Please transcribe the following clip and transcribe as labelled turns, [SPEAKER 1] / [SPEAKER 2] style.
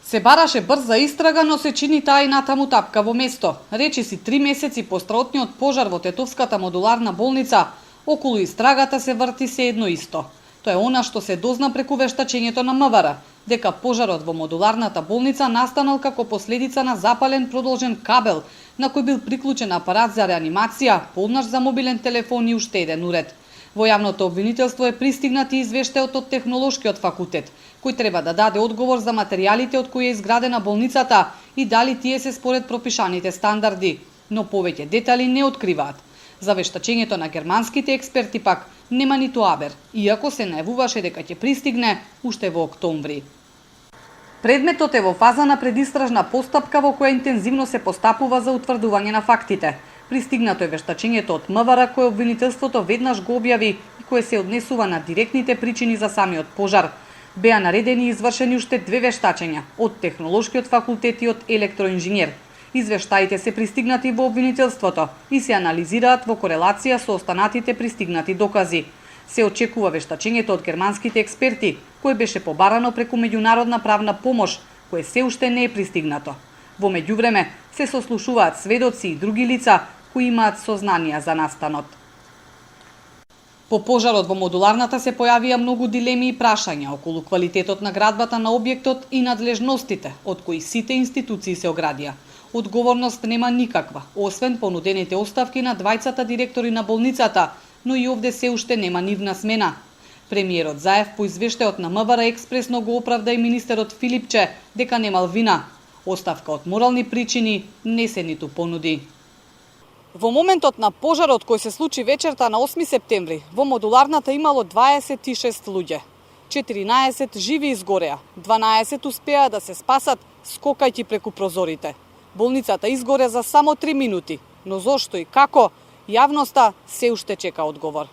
[SPEAKER 1] Се бараше брза истрага, но се чини таа и натаму тапкаво место. Речиси 3 месеци по страотниот пожар во Тетовската модуларна болница, околу истрагата се врти се едно исто. Тоа е она што се дозна преку вештачењето на МВР, дека пожарот во модуларната болница настанал како последица на запален продолжен кабел, на кој бил приклучен апарат за реанимација, полнаш за мобилен телефон и уште еден уред. Во јавното обвинителство е пристигнат и извештајот од Технолошкиот факултет, кој треба да даде одговор за материјалите од кои е изградена болницата и дали тие се според пропишаните стандарди, но повеќе детали не откриваат. За вештачењето на германските експерти пак нема ниту абер, иако се најавуваше дека ќе пристигне уште во октомври. Предметот е во фаза на предистражна постапка во која интензивно се постапува за утврдување на фактите. Пристигнато е вештачењето од МВР кое обвинителството веднаш го објави и кое се однесува на директните причини за самиот пожар. Беа наредени и извршени уште 2 вештачења од Технолошкиот факултет и од електроинженер. Извештаите се пристигнати во обвинителството и се анализираат во корелација со останатите пристигнати докази. Се очекува вештачењето од германските експерти, кое беше побарано преку меѓународна правна помош, кое се уште не е пристигнато. Во меѓувреме се сослушуваат сведоци и други лица кои имаат сознанија за настанот. По пожарот во модуларната се појавија многу дилеми и прашања околу квалитетот на градбата на објектот и надлежностите од кои сите институции се оградија. Одговорност нема никаква, освен понудените оставки на двајцата директори на болницата, но и овде се уште нема нивна смена. Премиерот Заев по извештајот на МВР експресно го оправда и министерот Филипче дека немал вина. Оставка од морални причини не се ниту понуди. Во моментот на пожарот кој се случи вечерта на 8 септември, во модуларната имало 26 луѓе. 14 живи изгореа, 12 успеа да се спасат скокајќи преку прозорите. Болницата изгоре за само 3 минути, но зошто и како, јавноста се уште чека одговор.